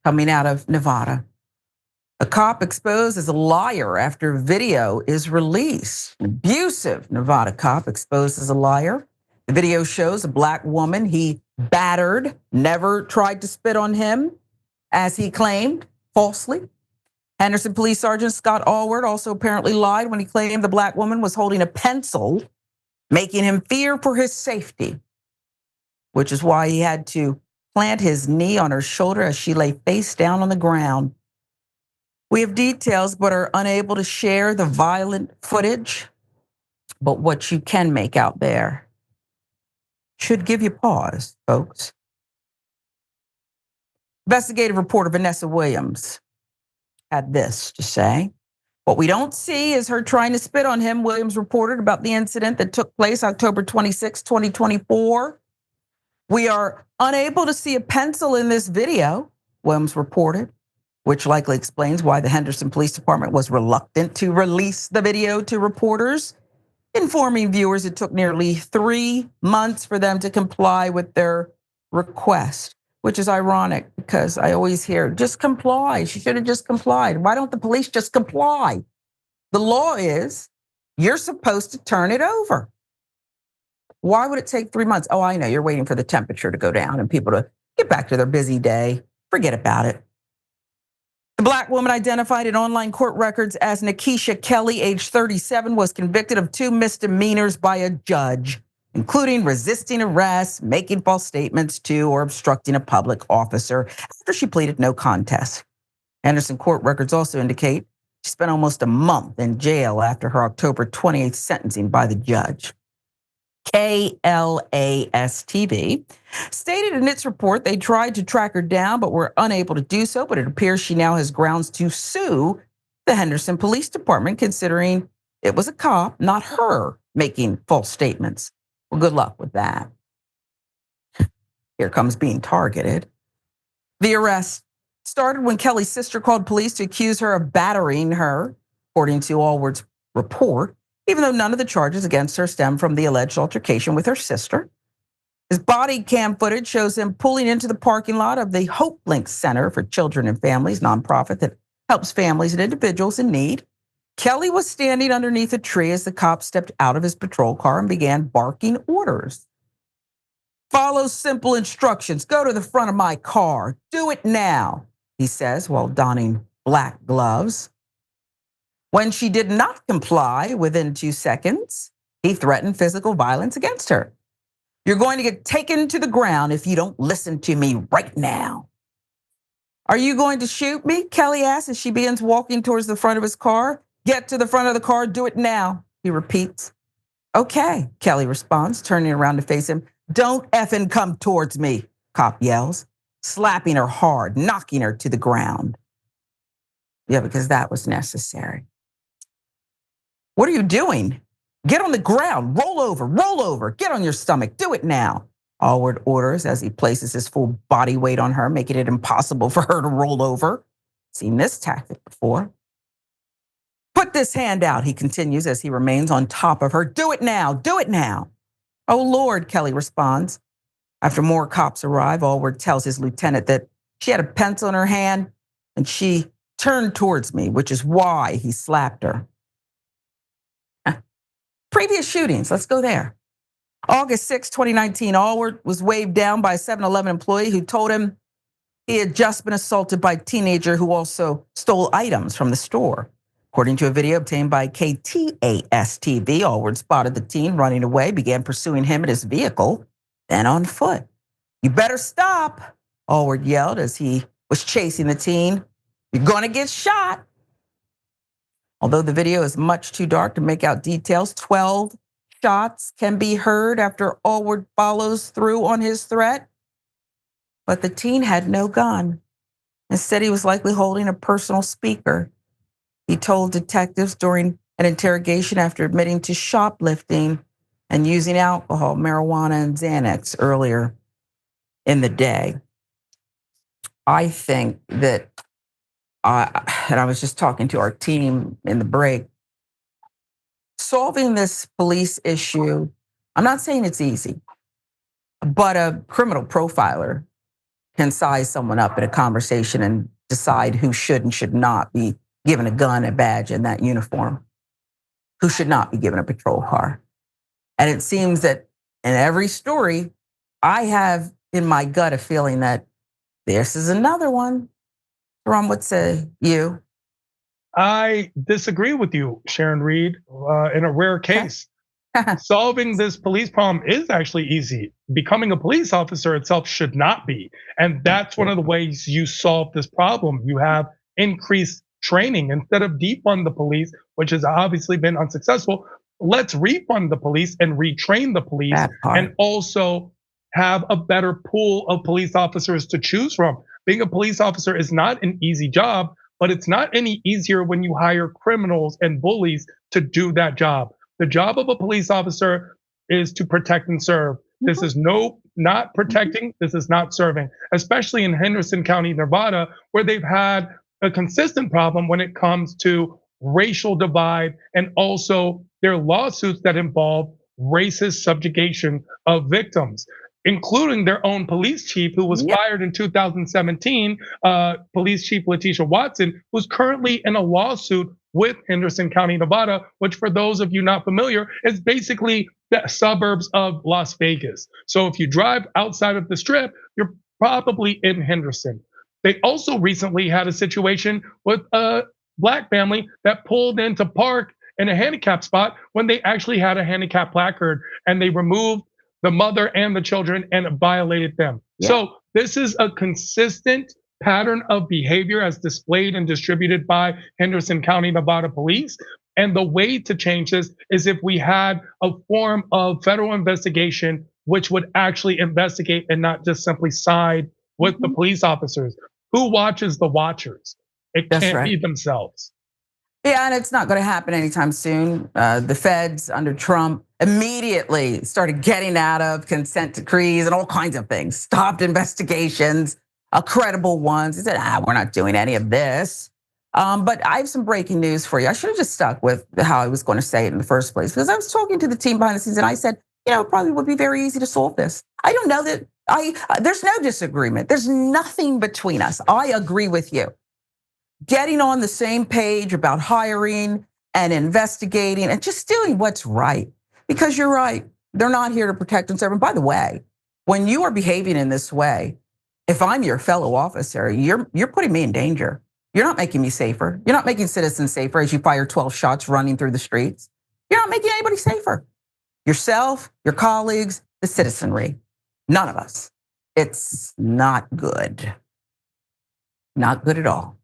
coming out of Nevada. A cop exposed as a liar after video is released. An abusive Nevada cop exposed as a liar. The video shows a black woman he battered, never tried to spit on him, as he claimed, falsely. Henderson Police Sergeant Scott Alward also apparently lied when he claimed the black woman was holding a pencil, making him fear for his safety, which is why he had to plant his knee on her shoulder as she lay face down on the ground. We have details but are unable to share the violent footage, but what you can make out there should give you pause, folks. Investigative reporter Vanessa Williams had this to say. What we don't see is her trying to spit on him. Williams reported about the incident that took place October 26, 2024. We are unable to see a pencil in this video, Williams reported, which likely explains why the Henderson Police Department was reluctant to release the video to reporters, informing viewers it took nearly 3 months for them to comply with their request, which is ironic because I always hear, just comply. She should have just complied. Why don't the police just comply? The law is you're supposed to turn it over. Why would it take 3 months? Oh, I know, you're waiting for the temperature to go down and people to get back to their busy day. Forget about it. The black woman identified in online court records as Nikisha Kelly, age 37, was convicted of 2 misdemeanors by a judge, including resisting arrest, making false statements to, or obstructing a public officer after she pleaded no contest. Henderson court records also indicate she spent almost a month in jail after her October 28th sentencing by the judge. KLAS-TV stated in its report they tried to track her down but were unable to do so, but it appears she now has grounds to sue the Henderson Police Department, considering it was a cop, not her, making false statements. Well, good luck with that. Here comes being targeted. The arrest started when Kelly's sister called police to accuse her of battering her, according to Alward's report, even though none of the charges against her stem from the alleged altercation with her sister. His body cam footage shows him pulling into the parking lot of the Hope Link Center for Children and Families, nonprofit that helps families and individuals in need. Kelly was standing underneath a tree as the cop stepped out of his patrol car and began barking orders. Follow simple instructions. Go to the front of my car. Do it now, he says while donning black gloves. When she did not comply within 2 seconds, he threatened physical violence against her. You're going to get taken to the ground if you don't listen to me right now. Are you going to shoot me? Kelly asks as she begins walking towards the front of his car. Get to the front of the car, do it now, he repeats. Okay, Kelly responds, turning around to face him. Don't effing come towards me, cop yells, slapping her hard, knocking her to the ground. Yeah, because that was necessary. What are you doing? Get on the ground, roll over, get on your stomach, do it now, Alward orders as he places his full body weight on her, making it impossible for her to roll over. Seen this tactic before. Put this hand out, he continues as he remains on top of her. Do it now, do it now. Oh Lord, Kelly responds. After more cops arrive, Alward tells his lieutenant that she had a pencil in her hand and she turned towards me, which is why he slapped her. Previous shootings, let's go there. August 6, 2019, Alward was waved down by a 7-Eleven employee who told him he had just been assaulted by a teenager who also stole items from the store. According to a video obtained by KTAS-TV, Alward spotted the teen running away, began pursuing him in his vehicle, then on foot. You better stop, Alward yelled as he was chasing the teen. You're gonna get shot. Although the video is much too dark to make out details, 12 shots can be heard after Alward follows through on his threat. But the teen had no gun. Instead, he was likely holding a personal speaker. He told detectives during an interrogation after admitting to shoplifting and using alcohol, marijuana, and Xanax earlier in the day. I think that, and I was just talking to our team in the break, solving this police issue, I'm not saying it's easy, but a criminal profiler can size someone up in a conversation and decide who should and should not be given a gun, a badge, and that uniform, who should not be given a patrol car. And it seems that in every story, I have in my gut a feeling that this is another one. Ron, what say you? I disagree with you, Sharon Reed, in a rare case. Solving this police problem is actually easy. Becoming a police officer itself should not be. And that's one of the ways you solve this problem. You have increased training. Instead of defund the police, which has obviously been unsuccessful, let's refund the police and retrain the police That part. and also have a better pool of police officers to choose from. Being a police officer is not an easy job, but it's not any easier when you hire criminals and bullies to do that job. The job of a police officer is to protect and serve. This is not protecting, this is not serving, especially in Henderson County, Nevada, where they've had a consistent problem when it comes to racial divide and also their lawsuits that involve racist subjugation of victims, including their own police chief who was fired in 2017, police chief Letitia Watson, who's currently in a lawsuit with Henderson County, Nevada, which for those of you not familiar, is basically the suburbs of Las Vegas. So if you drive outside of the strip, you're probably in Henderson. They also recently had a situation with a Black family that pulled into park in a handicap spot when they actually had a handicap placard, and they removed the mother and the children and violated them. So this is a consistent pattern of behavior as displayed and distributed by Henderson County, Nevada police. And the way to change this is if we had a form of federal investigation which would actually investigate and not just simply side with the police officers. Who watches the watchers? It can't be themselves. Yeah, and it's not going to happen anytime soon. The feds under Trump immediately started getting out of consent decrees and all kinds of things, stopped investigations, credible ones. They said, we're not doing any of this. But I have some breaking news for you. I should have just stuck with how I was going to say it in the first place, because I was talking to the team behind the scenes and I said, it probably would be very easy to solve this. I don't know that there's no disagreement. There's nothing between us. I agree with you. Getting on the same page about hiring and investigating and just doing what's right. Because you're right, they're not here to protect and serve. And by the way, when you are behaving in this way, if I'm your fellow officer, you're putting me in danger. You're not making me safer. You're not making citizens safer as you fire 12 shots running through the streets. You're not making anybody safer. Yourself, your colleagues, the citizenry, none of us. It's not good. Not good at all.